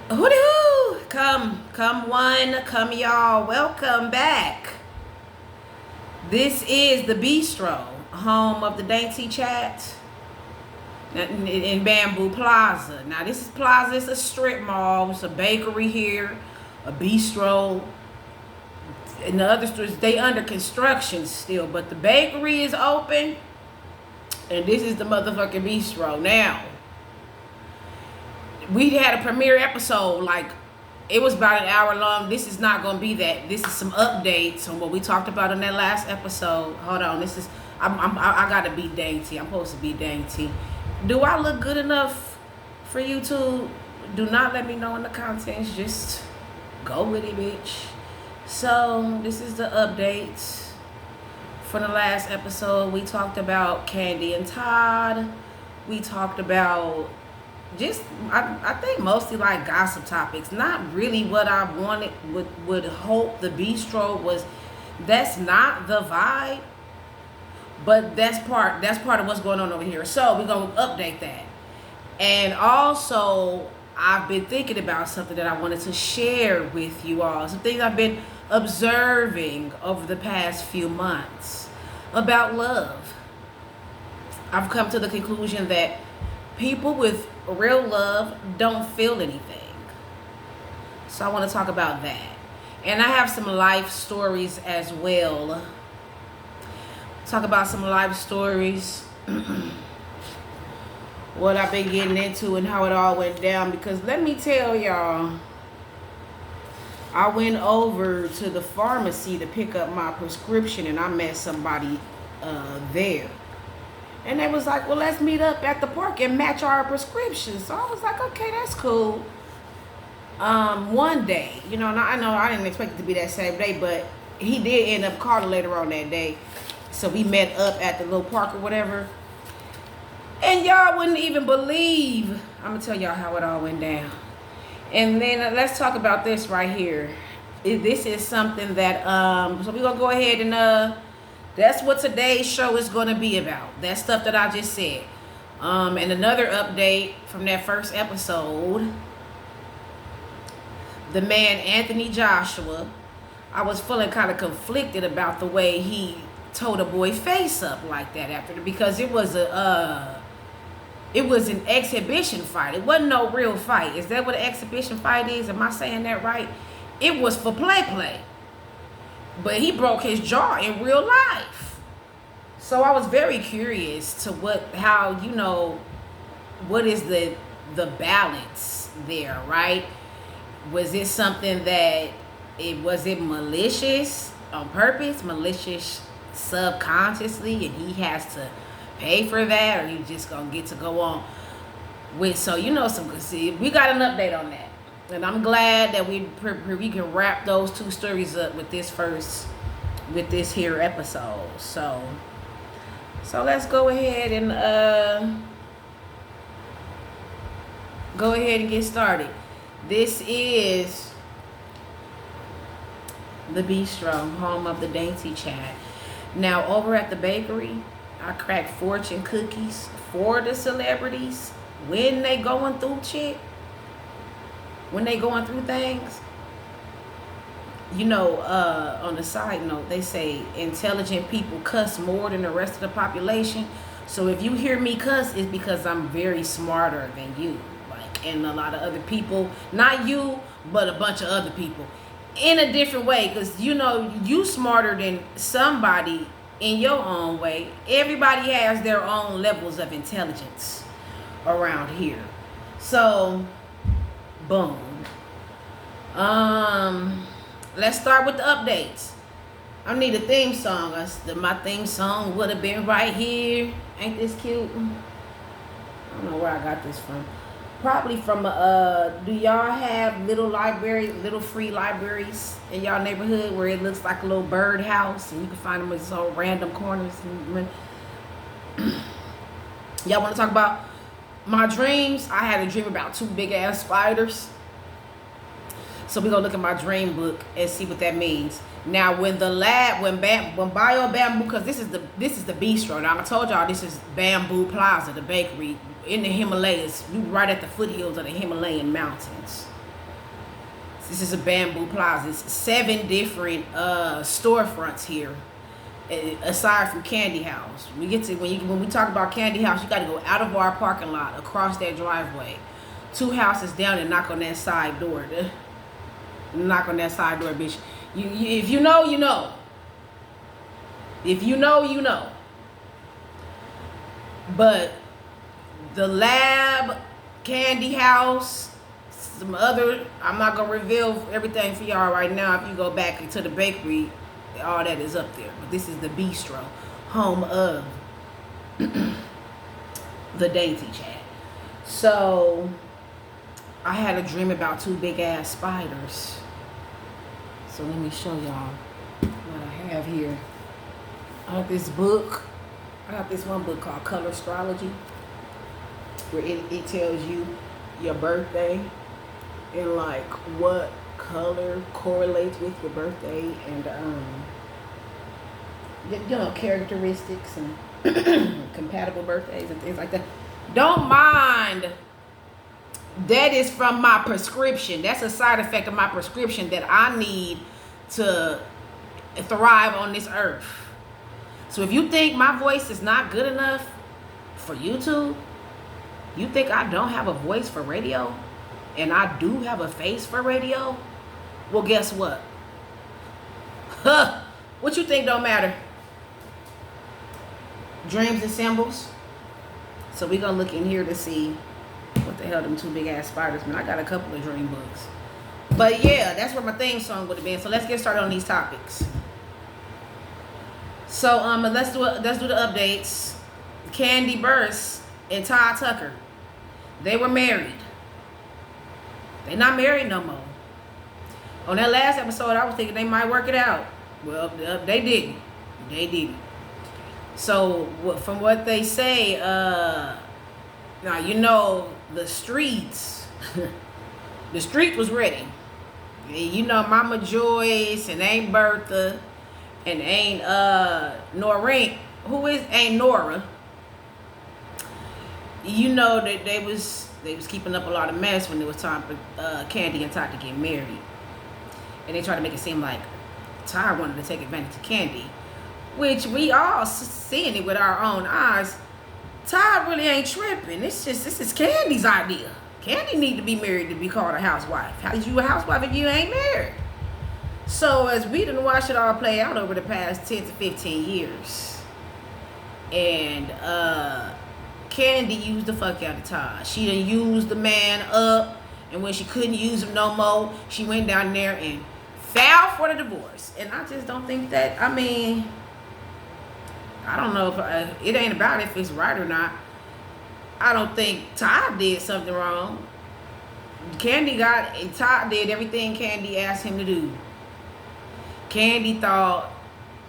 Hoo-doo! Come one, come y'all. Welcome back. This is the Bistro, home of the Dainty Chat in Bamboo Plaza. Now this is Plaza, it's a strip mall. It's a bakery here, a bistro. And the other stores, they under construction still, but the bakery is open. And this is the motherfucking bistro. Now, we had a premiere episode, like it was about an hour long. This is not gonna be that. This is some updates on what we talked about in that last episode. Hold on, this is I gotta be dainty. I'm supposed to be dainty. Do I look good enough for YouTube? Do not let me know in the contents. Just go with it, bitch. So this is the updates from the last episode. We talked about Candy and Todd. We talked about just I think mostly like gossip topics. Not really what I wanted would hope the bistro was. That's not the vibe. But that's part of what's going on over here. So we're gonna update that. And also I've been thinking about something that I wanted to share with you all. Some things I've been observing over the past few months about love. I've come to the conclusion that people with real love don't feel anything. So I want to talk about that. And I have some life stories as well. Talk about some life stories. What I've been getting into and how it all went down. Because let me tell y'all, I went over to the pharmacy to pick up my prescription and I met somebody there. And they was like, well, let's meet up at the park and match our prescriptions. So I was like, okay, that's cool. One day, and I know I didn't expect it to be that same day, but he did end up calling later on that day. So we met up at the little park or whatever. And y'all wouldn't even believe. I'm going to tell y'all how it all went down. And then let's talk about this right here. This is something that, so we're going to go ahead and, that's what today's show is going to be about. That stuff that I just said. And another update from that first episode. The man, Anthony Joshua, I was feeling kind of conflicted about the way he told a boy face up like that because it was it was an exhibition fight. It wasn't no real fight. Is that what an exhibition fight is? Am I saying that right? It was for play. But he broke his jaw in real life. So I was very curious to what is the balance there, right? Was it something that was it malicious on purpose, malicious subconsciously, and he has to pay for that, or you just gonna get to go on with? So see, we got an update on that. And I'm glad that we can wrap those two stories up with this here episode. So let's go ahead and get started. This is the Bistro, home of the Dainty Chat. Now over at the bakery, I cracked fortune cookies for the celebrities when they going through shit. When they going through things, on the side note, they say intelligent people cuss more than the rest of the population. So if you hear me cuss, it's because I'm very smarter than you. And a lot of other people, not you, but a bunch of other people. In a different way, because you smarter than somebody in your own way. Everybody has their own levels of intelligence around here. So boom. Let's start with the updates. I need a theme song. My theme song would have been right here. Ain't this cute? I don't know where I got this from. Probably from do y'all have little free libraries in y'all neighborhood where it looks like a little birdhouse and you can find them in some random corners? Y'all want to talk about my dreams? I had a dream about two big ass spiders. So we're gonna look at my dream book and see what that means. Now when Bio Bamboo, because this is the bistro. Now I told y'all this is Bamboo Plaza, the bakery in the Himalayas, right at the foothills of the Himalayan mountains. This is a Bamboo Plaza. It's 7 different storefronts here. Aside from Candy House, we get to when we talk about Candy House, you got to go out of our parking lot, across that driveway, 2 houses down, and knock on that side door. Knock on that side door, bitch. You if you know, you know. If you know, you know. But the Lab, Candy House, some other, I'm not gonna reveal everything for y'all right now. If you go back into the bakery, all that is up there. But this is the bistro, home of the Dainty Chat. So I had a dream about 2 big ass spiders. So let me show y'all what I have here. I got this book. I got this one book called Color Astrology, where it tells you your birthday and like what color correlates with your birthday, and you know, characteristics and compatible birthdays and things like that. Don't mind. That is from my prescription. That's a side effect of my prescription that I need to thrive on this earth. So if you think my voice is not good enough for YouTube, you think I don't have a voice for radio, and I do have a face for radio, well, guess what? What you think don't matter? Dreams and symbols. So we're gonna look in here to see what the hell them 2 big ass spiders mean. I got a couple of dream books. But yeah, that's where my theme song would have been. So let's get started on these topics. So let's do the updates. Kandi Burruss and Todd Tucker, they were married. They not married no more. On that last episode, I was thinking they might work it out. Well, they didn't. They didn't. So from what they say, now you know the streets. The street was ready. You know, Mama Joyce and Aunt Bertha and Aunt Noreen, ain't Nora. You know that they was keeping up a lot of mess when it was time for Kandi and Todd to get married, and they tried to make it seem like Todd wanted to take advantage of Kandi, which we all seeing it with our own eyes. Todd really ain't tripping. This is Kandi's idea. Kandi need to be married to be called a housewife. How is you a housewife if you ain't married? So as we done watch it all play out over the past 10 to 15 years, and Kandi used the fuck out of Todd. She done used the man up, and when she couldn't use him no more, she went down there and filed for the divorce. And I just don't think that, I mean, I don't know if it ain't about if it's right or not. I don't think Todd did something wrong. Todd did everything Kandi asked him to do. Kandi thought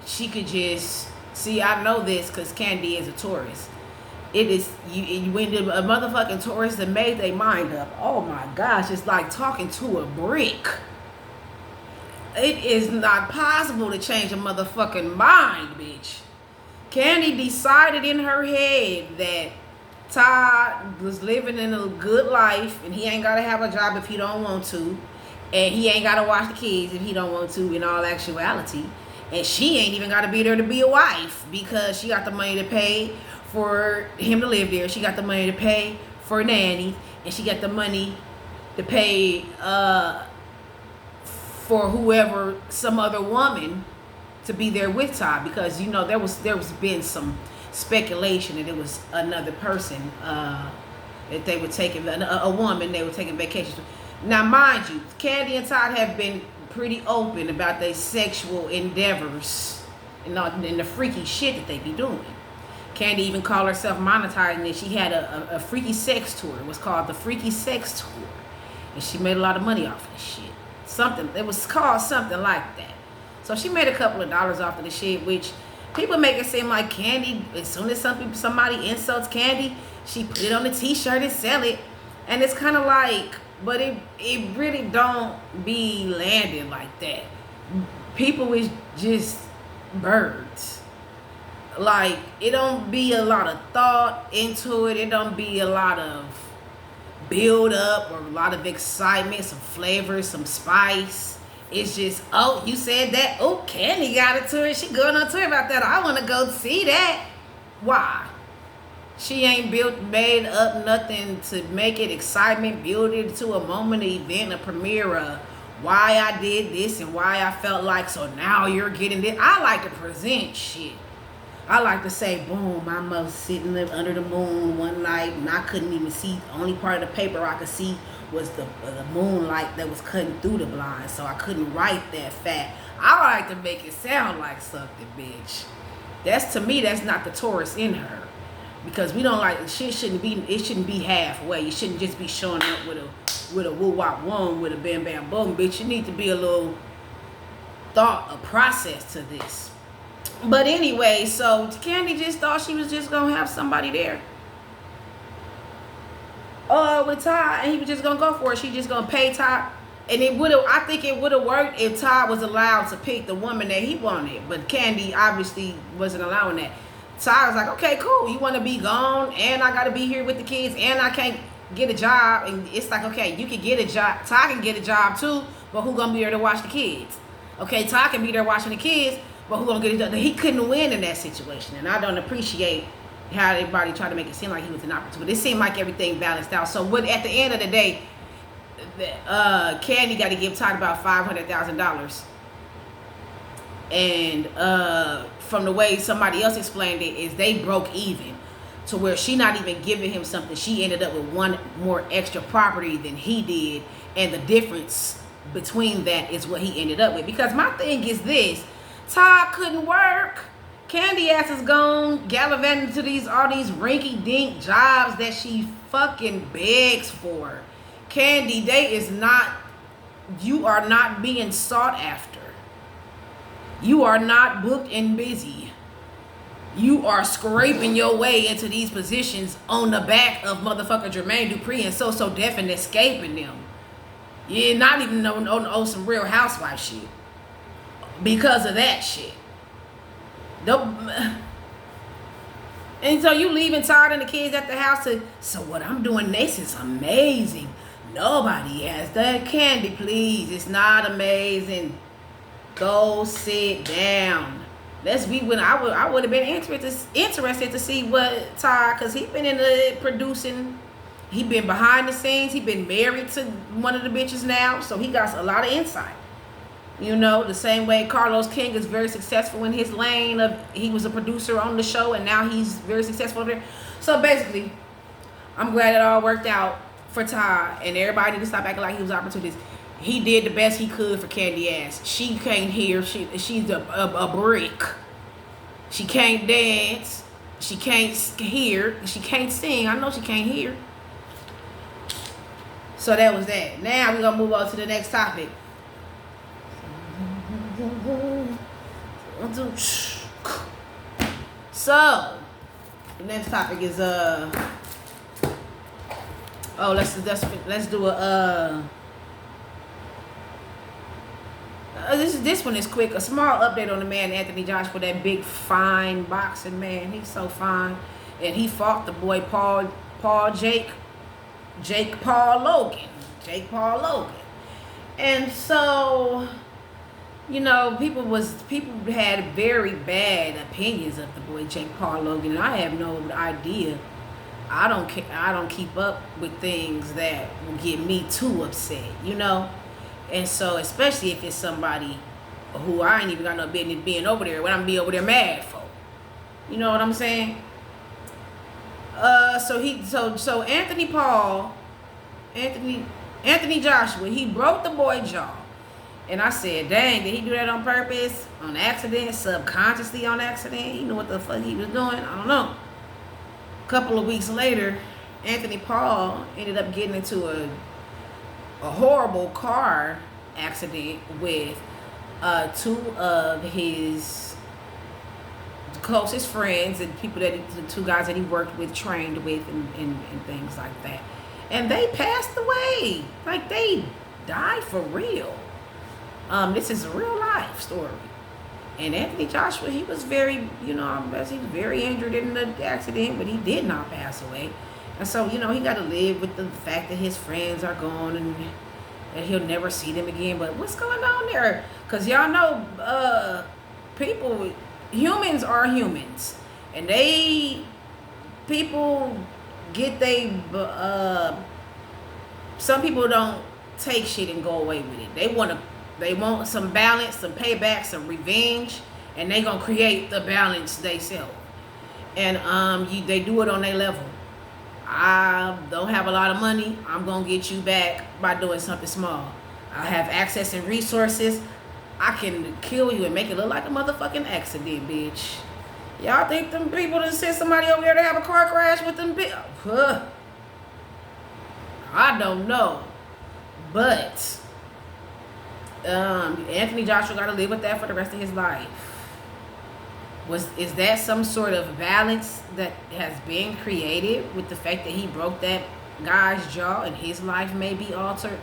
she could just, see, I know this because Kandi is a Taurus. It is, when a motherfucking Taurus that made their mind up, oh my gosh, it's like talking to a brick. It is not possible to change a motherfucking mind, bitch. Kandi decided in her head that Todd was living in a good life, and he ain't got to have a job if he don't want to, and he ain't got to watch the kids if he don't want to, in all actuality. And she ain't even got to be there to be a wife, because she got the money to pay for him to live there. She got the money to pay for a nanny, and she got the money to pay for whoever, some other woman, to be there with Todd, because you know there was been some speculation that it was another person that they were taking, a woman they were taking vacations with. Now mind you, Kandi and Todd have been pretty open about their sexual endeavors and the freaky shit that they be doing. Kandi even called herself monetizing it. She had a freaky sex tour. It was called the Freaky Sex Tour, and she made a lot of money off of this shit. It was called something like that. So she made a couple of dollars off of the shit, which people make it seem like Kandi, as soon as somebody insults Kandi, she put it on a t-shirt and sell it. And it's kind of like, but it really don't be landing like that. People is just birds. Like, it don't be a lot of thought into it. It don't be a lot of build up or a lot of excitement, some flavor, some spice. It's just, oh, you said that. Oh, Kandi got a tour. She going on tour about that. I want to go see that. Why? She ain't made up nothing to make it excitement, build it to a moment, an event, a premiere, why I did this and why I felt like, so now you're getting this. I like to present shit. I like to say, boom, I was sitting under the moon one night and I couldn't even see. The only part of the paper I could see was the moonlight that was cutting through the blinds, so I couldn't write that fact. I like to make it sound like something, bitch. That's, to me, that's not the Taurus in her. Because we don't like, shit shouldn't be halfway. You shouldn't just be showing up with a woo wop wong, with a bam bam boom, bitch. You need to be a little thought, a process to this. But anyway, so Kandi just thought she was just gonna have somebody there with Todd, and he was just gonna go for it. She just gonna pay Todd, and I think it would have worked if Todd was allowed to pick the woman that he wanted, but Kandi obviously wasn't allowing that. Todd was like, okay, cool, you want to be gone, and I gotta be here with the kids, and I can't get a job. And it's like, okay, you can get a job, Todd can get a job too, but who gonna be there to watch the kids? Okay, Todd can be there watching the kids, but who gonna get a job? He couldn't win in that situation, and I don't appreciate how everybody tried to make it seem like he was an opportunity. It seemed like everything balanced out. So at the end of the day, Kandi got to give Todd about $500,000, and from the way somebody else explained it, is they broke even, to where she not even giving him something. She ended up with one more extra property than he did, and the difference between that is what he ended up with. Because my thing is this: Todd couldn't work. Kandi ass is gone gallivanting to all these rinky-dink jobs that she fucking begs for. Kandi, you are not being sought after. You are not booked and busy. You are scraping your way into these positions on the back of motherfucker Jermaine Dupri and So Def and escaping them. You're not even on some Real Housewife shit because of that shit. And so you leaving Todd and the kids at the house so what I'm doing next is amazing. Nobody has that. Kandi, please. It's not amazing. Go sit down. I would have been interested to see what Todd, because he's been in the producing. He been behind the scenes. He been married to one of the bitches now, so he got a lot of insight. You know, the same way Carlos King is very successful in his lane he was a producer on the show, and now he's very successful there. So basically, I'm glad it all worked out for Todd, and everybody need to stop acting like he was opportunities. He did the best he could for Kandi ass. She can't hear. She's a brick. She can't dance. She can't hear. She can't sing. I know she can't hear. So that was that. Now we're gonna move on to the next topic. So the next topic is let's do a this one is quick. A small update on the man Anthony Joshua, that big fine boxing man. He's so fine, and he fought the boy Jake Paul Logan, and so, you know, people had very bad opinions of the boy Jake Paul Logan, and I have no idea. I don't keep up with things that will get me too upset, you know. And so, especially if it's somebody who I ain't even got no business being over there, when I'm be over there mad for. You know what I'm saying? So Anthony Joshua, he broke the boy jaw. And I said, dang, did he do that on purpose? On accident? Subconsciously on accident? He knew what the fuck he was doing? I don't know. A couple of weeks later, Anthony Paul ended up getting into a horrible car accident with two of his closest friends and people the two guys that he worked with, trained with, and things like that. And they passed away. Like, they died for real. This is a real life story. And Anthony Joshua, he was very, he was very injured in the accident, but he did not pass away. And so, he got to live with the fact that his friends are gone and he'll never see them again. But what's going on there? Because y'all know, humans are humans. And people get some people don't take shit and go away with it. They want some balance, some payback, some revenge, and they gonna create the balance they self. And they do it on their level. I don't have a lot of money. I'm gonna get you back by doing something small. I have access and resources. I can kill you and make it look like a motherfucking accident, bitch. Y'all think them people that send somebody over there to have a car crash with them? I don't know. But Anthony Joshua got to live with that for the rest of his life. Is that some sort of balance that has been created with the fact that he broke that guy's jaw and his life may be altered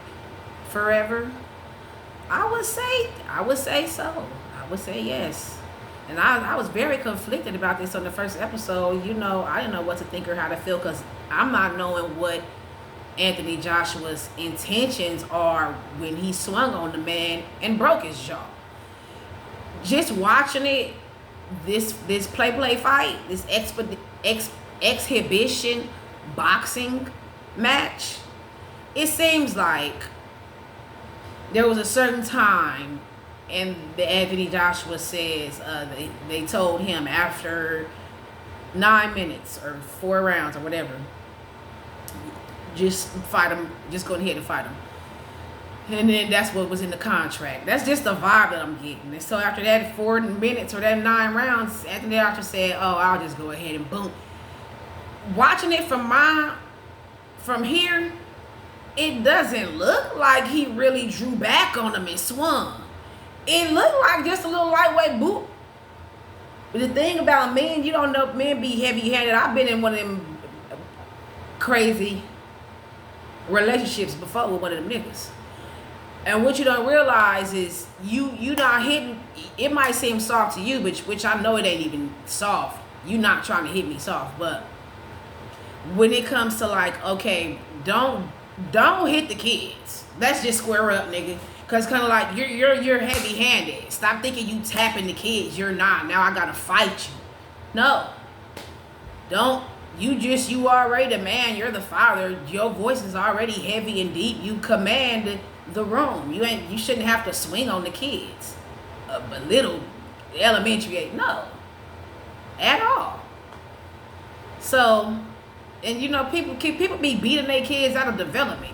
forever? I would say so. I would say yes. And I was very conflicted about this on the first episode. I didn't know what to think or how to feel because I'm not knowing what Anthony Joshua's intentions are when he swung on the man and broke his jaw. Just watching it, this play fight, this exhibition boxing match, it seems like there was a certain time, and the Anthony Joshua says they told him after 9 minutes or 4 rounds or whatever, just fight him, just go ahead and fight him. And then that's what was in the contract. That's just the vibe that I'm getting. And so after that 4 minutes or that 9 rounds, Anthony Joshua said, "Oh, I'll just go ahead and boom." Watching it from here, it doesn't look like he really drew back on him and swung. It looked like just a little lightweight boot. But the thing about men, you don't know, men be heavy-handed. I've been in one of them crazy relationships before with one of them niggas. And what you don't realize is you not hitting, it might seem soft to you, which I know it ain't even soft. You not trying to hit me soft, but when it comes to like, okay, don't hit the kids. Let's just square up, nigga. Cause kind of like you're heavy-handed. Stop thinking you tapping the kids. You're not. Now I gotta fight you. No. Don't. You already the man. You're the father. Your voice is already heavy and deep. You command the room. You shouldn't have to swing on the kids. But little elementary age, no, at all. So, and people be beating their kids out of development,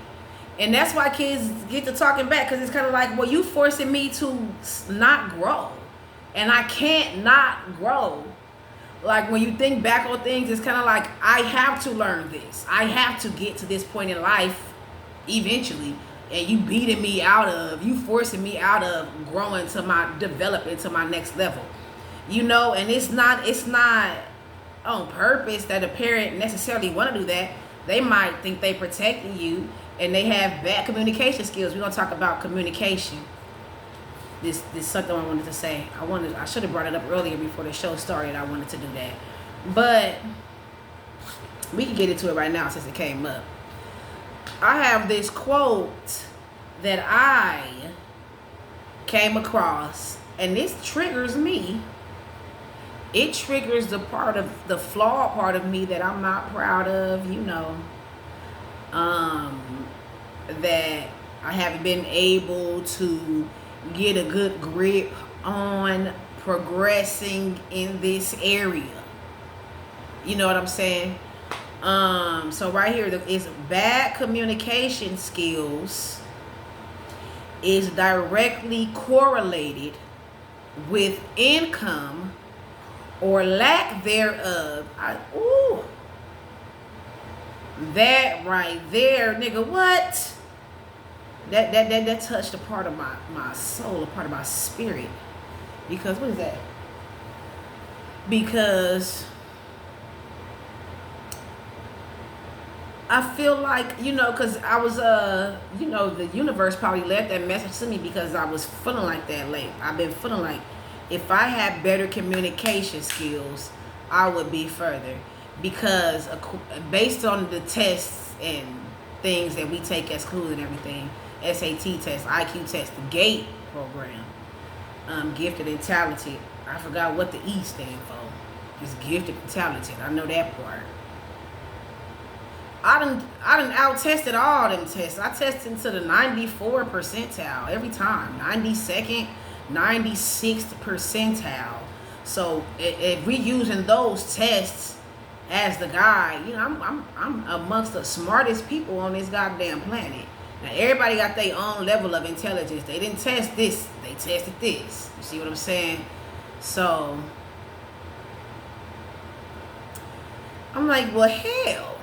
and that's why kids get to talking back, because it's kind of like, well, you forcing me to not grow, and I can't not grow. Like when you think back on things, it's kind of like I have to learn this. I have to get to this point in life eventually. And you beating me you forcing me out of growing developing to my next level. And it's not on purpose that a parent necessarily want to do that. They might think they protecting you and they have bad communication skills. We're going to talk about communication. This is something I wanted to say. I should have brought it up earlier before the show started. I wanted to do that. But we can get into it right now since it came up. I have this quote that I came across, and this triggers me. It triggers the flawed part of me that I'm not proud of, that I haven't been able to get a good grip on progressing in this area. You know what I'm saying? So right here is bad communication skills is directly correlated with income or lack thereof. That right there, nigga, what? That touched a part of my soul, a part of my spirit. Because what is that? Because I feel like, because I was, the universe probably left that message to me because I was feeling like that late. I've been feeling like if I had better communication skills, I would be further. because based on the tests and things that we take as schools and everything, SAT test, IQ test, the GATE program, gifted and talented. I forgot what the E stand for. It's gifted and talented. I know that part. I done out-tested all them tests. I tested to the 94 percentile every time. 92nd, 96th percentile. So if we using those tests as the guide, you know, I'm amongst the smartest people on this goddamn planet. Now everybody got their own level of intelligence. They didn't test this, they tested this. You see what I'm saying? So I'm like, well, hell,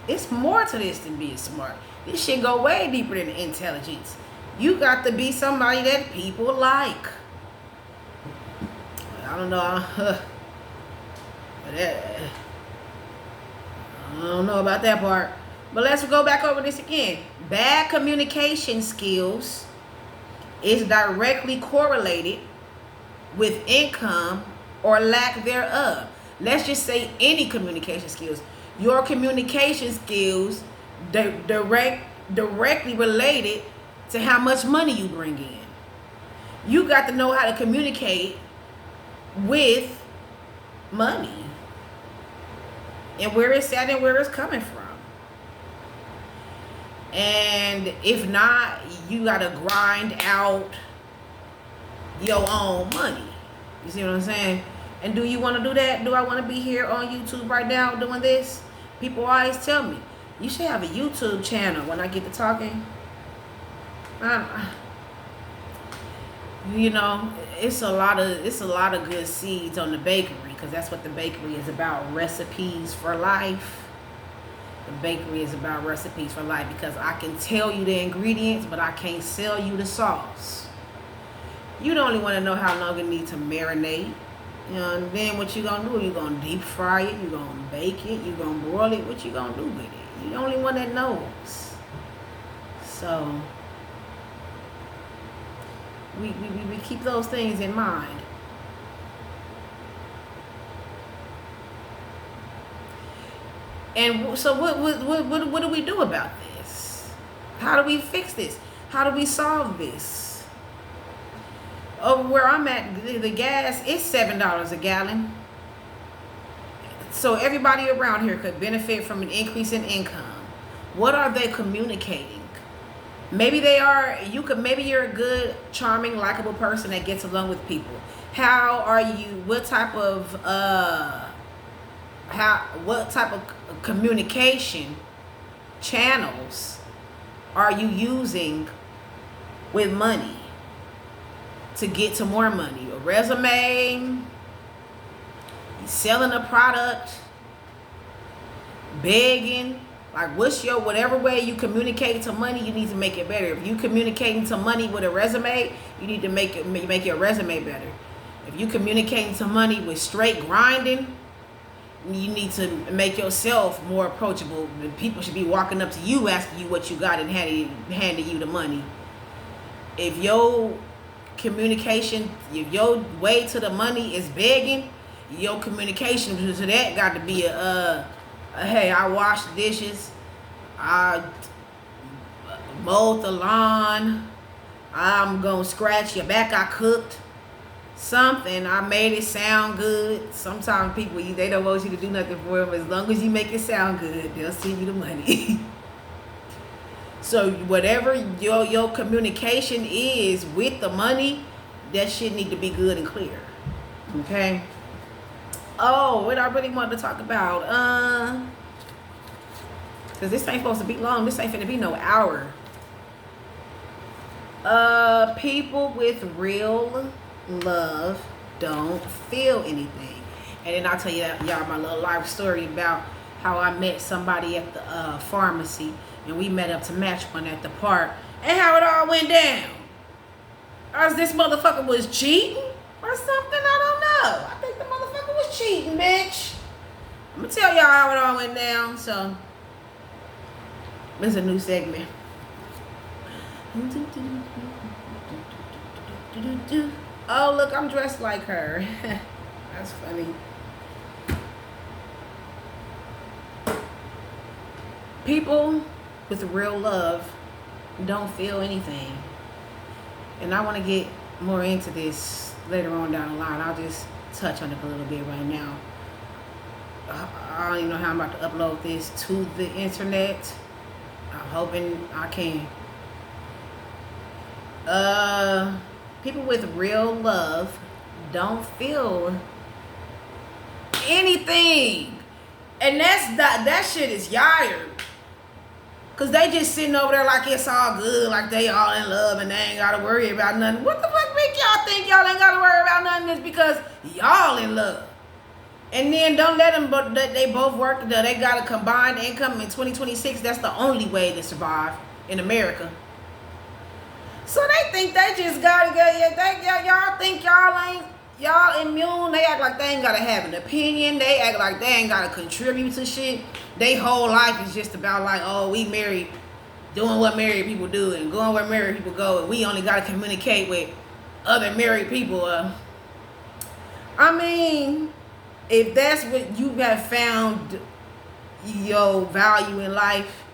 it's more to this than being smart. This shit go way deeper than intelligence. You got to be somebody that people like. I don't know. I don't know about that part. But let's go back over this again. Bad communication skills is directly correlated with income or lack thereof. Let's just say any communication skills. Your communication skills directly related to how much money you bring in. You got to know how to communicate with money and where it's at and where it's coming from. And if not, you got to grind out your own money. You see what I'm saying? And do you want to do that? Do I want to be here on YouTube right now doing this? People always tell me, you should have a YouTube channel when I get to talking. You know, it's a lot of good seeds on the bakery, because that's what the bakery is about, recipes for life. The bakery is about recipes for life, because I can tell you the ingredients, but I can't sell you the sauce. You don't only want to know how long it needs to marinate. You know, and then what you gonna do? You gonna deep fry it, you gonna bake it, you gonna broil it. What you gonna do with it? You're the only one that knows. So we keep those things in mind. And so what do we do about this? How do we fix this? How do we solve this? Over where I'm at, the gas is $7 a gallon. So everybody around here could benefit from an increase in income. What are they communicating? Maybe maybe you're a good, charming, likable person that gets along with people. How are you, what type of communication channels are you using with money to get to more money? A resume, selling a product, begging. Like, whatever way you communicate to money, you need to make it better. If you communicating to money with a resume, you need to make your resume better. If you communicating to money with straight grinding, you need to make yourself more approachable. People should be walking up to you, asking you what you got, and handing you the money. If your communication, if your way to the money is begging, your communication to that got to be hey, I washed dishes, I mowed the lawn, I'm gonna scratch your back, I cooked something, I made it sound good. Sometimes people, they don't want you to do nothing for them. As long as you make it sound good, they'll send you the money. So whatever your communication is with the money, that shit need to be good and clear. Okay? Oh, what I really wanted to talk about, because this ain't supposed to be long. This ain't finna be no hour. People with real love don't feel anything. And then I'll tell y'all my little life story about how I met somebody at the pharmacy, and we met up to match one at the park, and how it all went down. As this motherfucker was cheating or something, I don't know. I think the motherfucker was cheating, bitch. I'm gonna tell y'all how it all went down. So this is a new segment. Oh, look, I'm dressed like her. That's funny. People with real love don't feel anything. And I want to get more into this later on down the line. I'll just touch on it a little bit right now. I don't even know how I'm about to upload this to the internet. I'm hoping I can. People with real love don't feel anything. And that shit is yired. Cause they just sitting over there like it's all good, like they all in love and they ain't gotta worry about nothing. What the fuck make y'all think y'all ain't gotta worry about nothing? Is because y'all in love. And then don't let them, but they both work. They got a combined income in 2026. That's the only way to survive in America. So they think they just gotta go. Y'all think y'all immune. They act like they ain't gotta have an opinion. They act like they ain't gotta contribute to shit. They whole life is just about like, oh, we married, doing what married people do and going where married people go, and we only gotta communicate with other married people. I mean, if that's what you have found your value in life,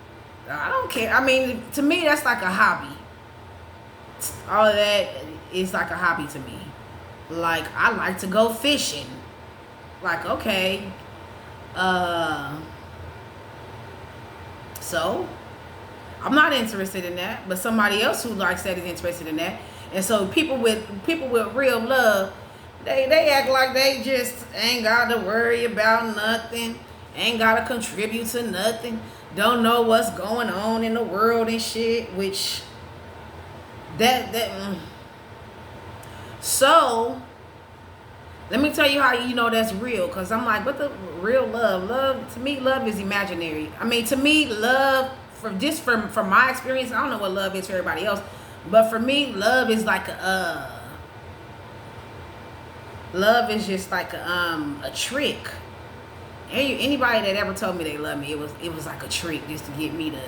I don't care. I mean, to me, that's like a hobby. All of that is like a hobby to me. Like, I like to go fishing. Like, okay. So, I'm not interested in that. But somebody else who likes that is interested in that. And so, people with real love, they act like they just ain't got to worry about nothing. Ain't got to contribute to nothing. Don't know what's going on in the world and shit. Which... So, let me tell you how you know that's real. Because I'm like, what the real love? Love, to me, love is imaginary. I mean, to me, love, from my experience, I don't know what love is for everybody else. But for me, love is like love is just like a trick. Anybody that ever told me they love me, it was like a trick just to get me to...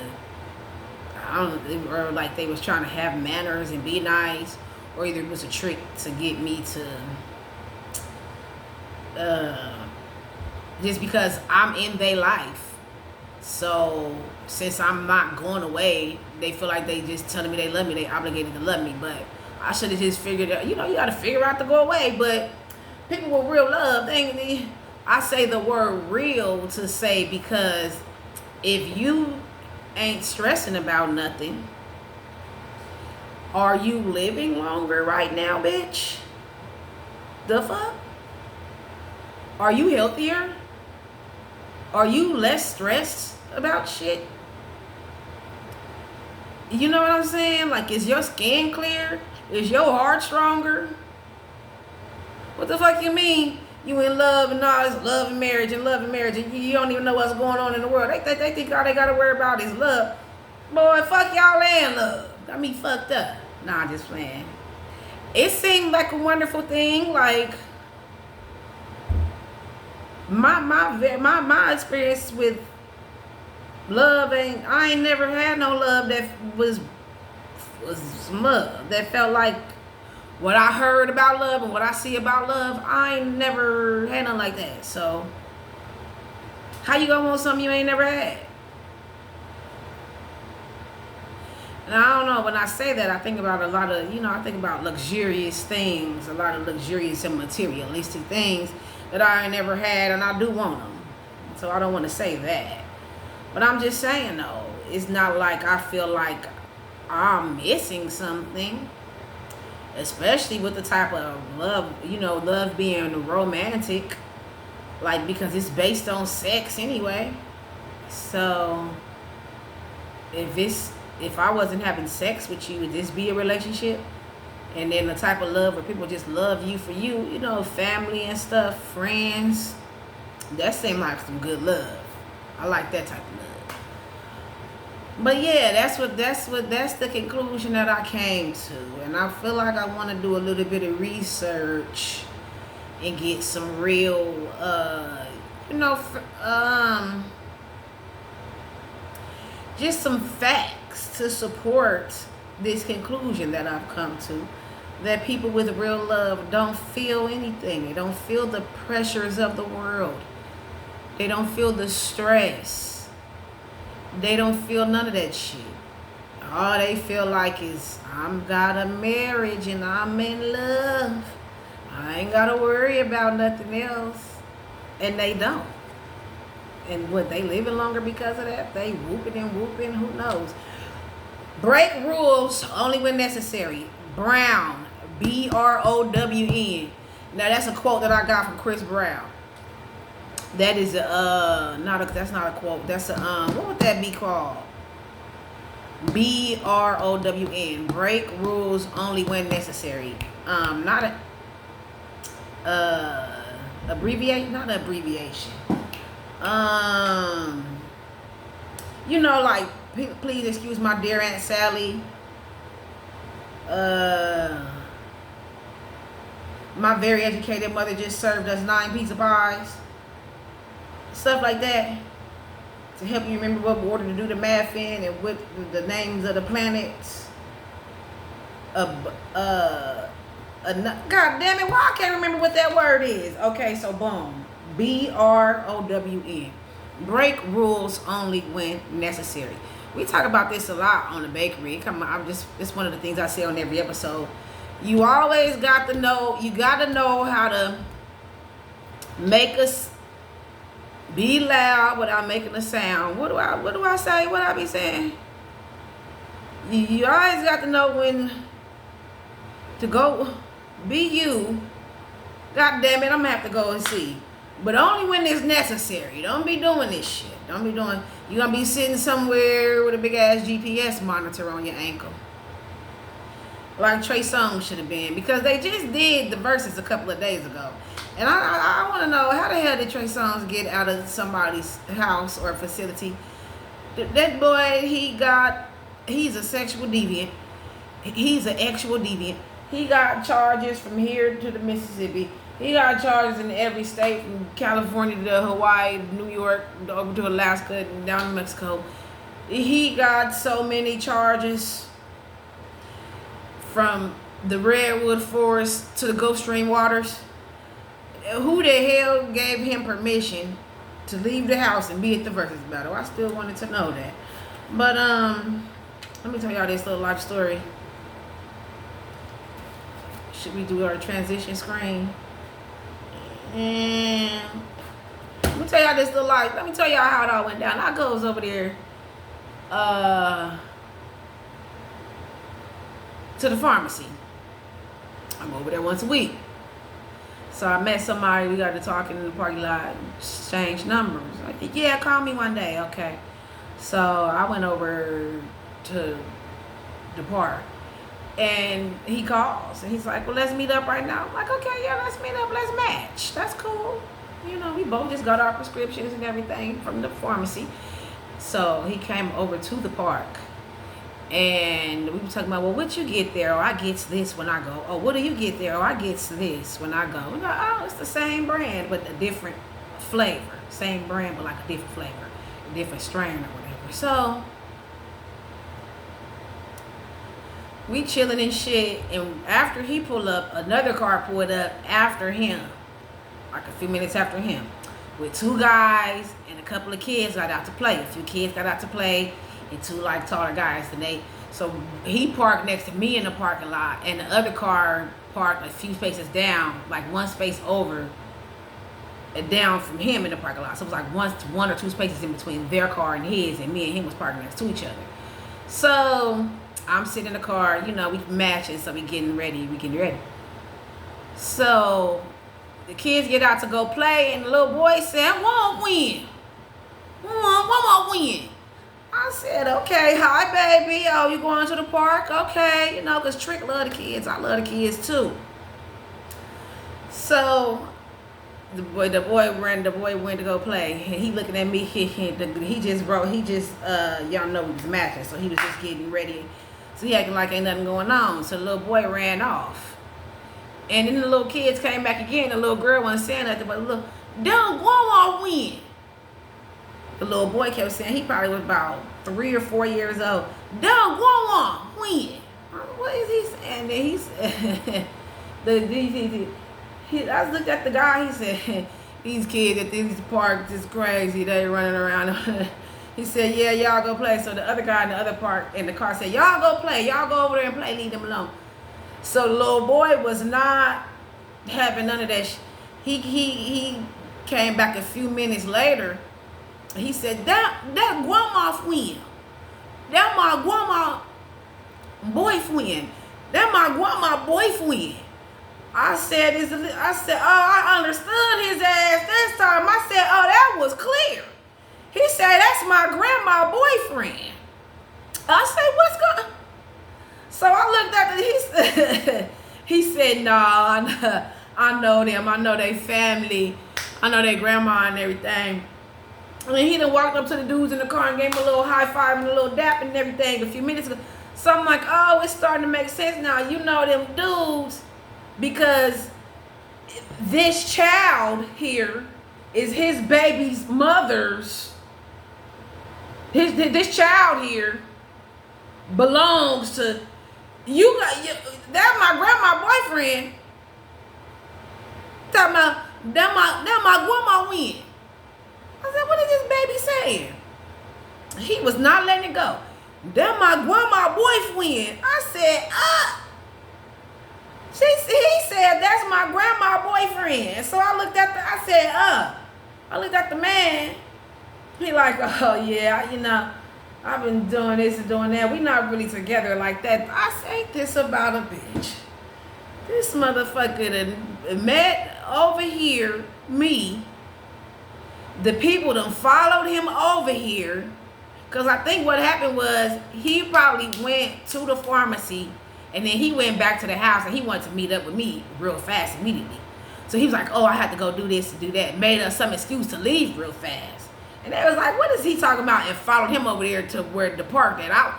or like they was trying to have manners and be nice, or either it was a trick to get me to just because I'm in their life. So since I'm not going away, they feel like they just telling me they love me, they obligated to love me. But I should have just figured out, you gotta figure out to go away. But people with real love, I say the word real to say, because if you ain't stressing about nothing, are you living longer right now, bitch? The fuck? Are you healthier? Are you less stressed about shit? You know what I'm saying? Like, is your skin clear? Is your heart stronger? What the fuck you mean? You in love and all this love and marriage and you don't even know what's going on in the world. They think all they gotta worry about is love. Boy, fuck y'all and love. Got me fucked up. Nah, just playing. It seemed like a wonderful thing. Like, my experience with love I ain't never had no love that was smug. That felt like what I heard about love and what I see about love. I ain't never had nothing like that. So how you gonna want something you ain't never had? And I don't know, when I say that, I think about a lot of, I think about luxurious things, a lot of luxurious and materialistic things that I ain't never had, and I do want them. So I don't want to say that. But I'm just saying, though, it's not like I feel like I'm missing something, especially with the type of love, love being romantic, like, because it's based on sex anyway. So if I wasn't having sex with you, would this be a relationship? And then the type of love where people just love you for you, family and stuff, friends, that seems like some good love. I like that type of love. But yeah, that's the conclusion that I came to. And I feel like I want to do a little bit of research and get some real, just some facts to support this conclusion that I've come to. That people with real love don't feel anything. They don't feel the pressures of the world. They don't feel the stress. They don't feel none of that shit. All they feel like is, I'm got a marriage and I'm in love. I ain't gotta worry about nothing else. And they don't. And what, they living longer because of that? They whooping and whooping, who knows? Break rules only when necessary. Brown, Brown. Now that's a quote that I got from Chris Brown. That is that's not a quote. That's a what would that be called? Brown. Break rules only when necessary. Not a abbreviation, not an abbreviation. Like, please excuse my dear Aunt Sally. My very educated mother just served us 9 pizza pies. Stuff like that. To help you remember what order to do the math in and what the names of the planets. God damn it, why I can't remember what that word is. Okay, so boom. Brown. Break rules only when necessary. We talk about this a lot on the bakery. It's one of the things I say on every episode. You always got to know, how to make us be loud without making a sound. What do I say? What I be saying? You always got to know when to go be you. God damn it, I'm gonna have to go and see. But only when it's necessary. Don't be doing this shit. You're gonna be sitting somewhere with a big ass GPS monitor on your ankle. Like Trey Songz should have been. Because they just did the verses a couple of days ago. And I want to know, how the hell did Trey Songz get out of somebody's house or facility? That boy, he's a sexual deviant. He's an actual deviant. He got charges from here to the Mississippi. He got charges in every state, from California to Hawaii, New York, over to Alaska, and down to Mexico. He got so many charges, from the Redwood Forest to the Gulf Stream waters. Who the hell gave him permission to leave the house and be at the versus battle? I still wanted to know that. But let me tell y'all this little life story. Should we do our transition screen? And let me tell y'all this little life. Let me tell y'all how it all went down. I goes over there to the pharmacy. I'm over there once a week. So I met somebody, we got to talking in the parking lot, exchanged numbers. Like, yeah, call me one day, okay. So I went over to the park, and he calls, and he's like, well, let's meet up right now. I'm like, okay, yeah, let's meet up, let's match. That's cool. We both just got our prescriptions and everything from the pharmacy. So he came over to the park. And we were talking about, well, what you get there? Oh, I gets this when I go. Oh, what do you get there? Oh, I gets this when I go. We're like, oh, it's the same brand, but a different flavor. Same brand, but like a different flavor. A different strain or whatever. So, we chilling and shit. And after he pulled up, another car pulled up after him. Like a few minutes after him. With 2 guys and a couple of kids got out to play. A few kids got out to play. And 2 like taller guys, so he parked next to me in the parking lot, and the other car parked a few spaces down, like 1 space over and down from him in the parking lot. So it was like 1 or 2 spaces in between their car and his, and me and him was parking next to each other. So I'm sitting in the car, we matching, so we getting ready. So the kids get out to go play, and the little boy said, I want win. I want win. I said, okay, hi, baby. Oh, you going to the park? Okay, because Trick love the kids. I love the kids, too. So, the boy went to go play. And he looking at me. Y'all know he was matching. So, he was just getting ready. So, he acting like ain't nothing going on. So, the little boy ran off. And then the little kids came back again. The little girl wasn't saying nothing, but look, don't go on win. The little boy kept saying, he probably was about 3 or 4 years old. Don't go on, win. What is he saying? And then he said, I looked at the guy, he said, these kids at these parks is crazy. They running around. He said, yeah, y'all go play. So the other guy in the other part in the car said, y'all go play. Y'all go over there and play. Leave them alone. So the little boy was not having none of that. He came back a few minutes later. He said, that grandma friend. That my grandma boyfriend. That my grandma boyfriend. I said, I understood his ass this time. I said, oh, that was clear. He said, that's my grandma boyfriend. I said, what's going on? So I looked at it. He said, nah, I know them. I know their family. I know their grandma and everything. And then he done walked up to the dudes in the car and gave him a little high five and a little dap and everything a few minutes ago. So I'm like, oh, it's starting to make sense now. You know them dudes, because this child here is his baby's mother's. This child here belongs to you. That my grandma boyfriend. Talking about that my grandma win. I said, what is this baby saying? He was not letting it go. That my grandma boyfriend. I said, he said, that's my grandma boyfriend. So I looked at I looked at the man. He like, oh yeah, I've been doing this and doing that. We not really together like that. I say, ain't this about a bitch? This motherfucker done met over here, me. The people done followed him over here. Because I think what happened was he probably went to the pharmacy and then he went back to the house and he wanted to meet up with me real fast immediately. So he was like, oh, I had to go do this and do that. Made us some excuse to leave real fast. And they was like, what is he talking about? And followed him over there to where the park that I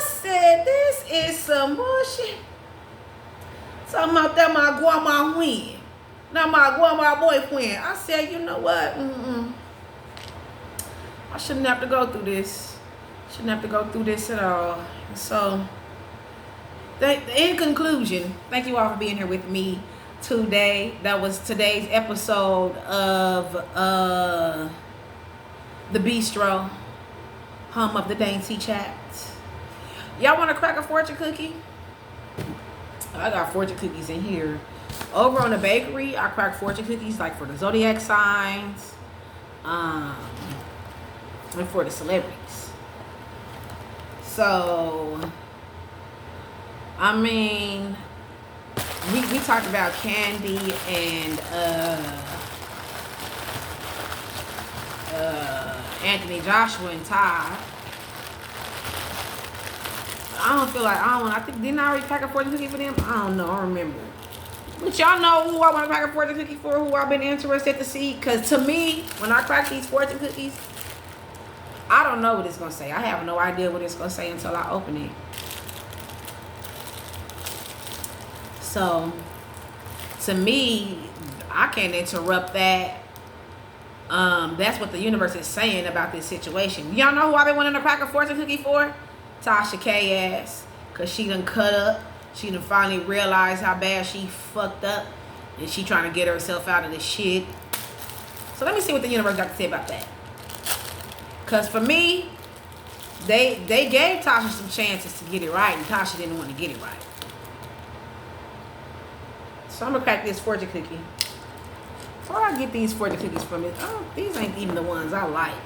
said, this is some bullshit. Talking about that my grandma win. Not my grandma boyfriend. I said, you know what? I shouldn't have to go through this. Shouldn't have to go through this at all. So, in conclusion, thank you all for being here with me today. That was today's episode of The Bistro, home of the Dainty Chat. Y'all want to crack a fortune cookie? I got fortune cookies in here. Over on the bakery, I crack fortune cookies like for the zodiac signs. And for the celebrities. So, I mean, we talked about Candy and Anthony Joshua and Todd. I think, didn't I already pack a fortune cookie for them? I don't know, I don't remember. But y'all know who I want to pack a fortune cookie for, who I've been interested to see. Because to me, when I crack these fortune cookies, I don't know what it's going to say. I have no idea what it's going to say until I open it. So, to me, I can't interrupt that. That's what the universe is saying about this situation. Y'all know who I've been wanting to crack a fortune cookie for? Tasha K ass. Because she done cut up. She done finally realized how bad she fucked up. And she trying to get herself out of this shit. So let me see what the universe got to say about that. Because for me, they gave Tasha some chances to get it right, and Tasha didn't want to get it right. So I'm going to crack this fortune cookie. Before I get these fortune cookies from it, these ain't even the ones I like.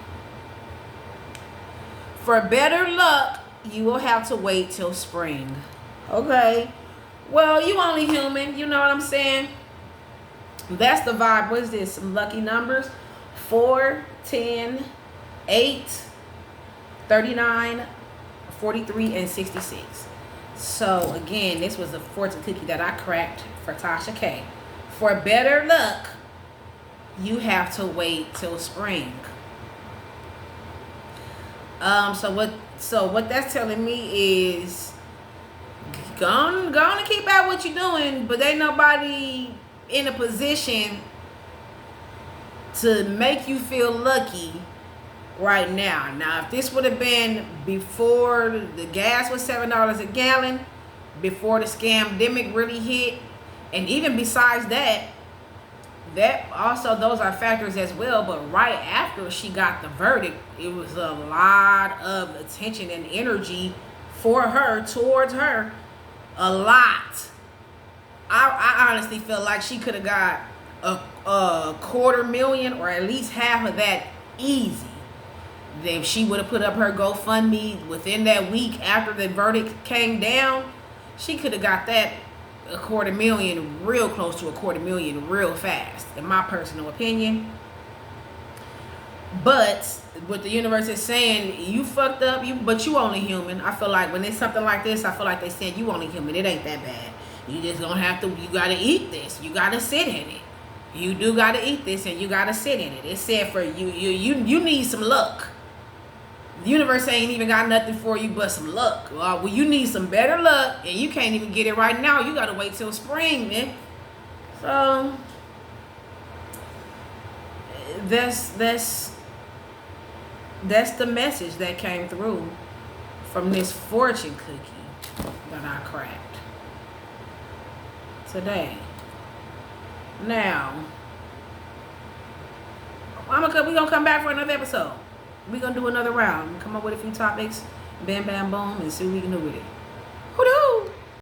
For better luck, you will have to wait till spring. Okay. Well, you only human. You know what I'm saying? That's the vibe. What is this? Some lucky numbers. 4, 10... 8, 39, 43, and 66. So again, this was a fortune cookie that I cracked for Tasha K. For better luck, you have to wait till spring. So what that's telling me is go on and keep out what you're doing, but ain't nobody in a position to make you feel lucky right now. Now, if this would have been before the gas was $7 a gallon, before the scamdemic really hit, and even besides that, that also, those are factors as well. But right after she got the verdict, it was a lot of attention and energy for her, towards her, a lot. I honestly feel like she could have got a $250,000 or at least half of that easy. If she would have put up her GoFundMe within that week after the verdict came down, she could have got that $250,000, real close to $250,000 real fast, in my personal opinion. But what the universe is saying, you fucked up, but you only human. I feel like when it's something like this, I feel like they said you only human. It ain't that bad. You just gonna have to, you gotta eat this. You gotta sit in it. You do gotta eat this and you gotta sit in it. It said for you need some luck. The universe ain't even got nothing for you but some luck. Well, you need some better luck, and you can't even get it right now. You gotta wait till spring, man. So that's the message that came through from this fortune cookie that I cracked today. Now, we're gonna come back for another episode. We're gonna do another round. Come up with a few topics, bam, bam, boom, and see what we can do with it. Hoo-doo!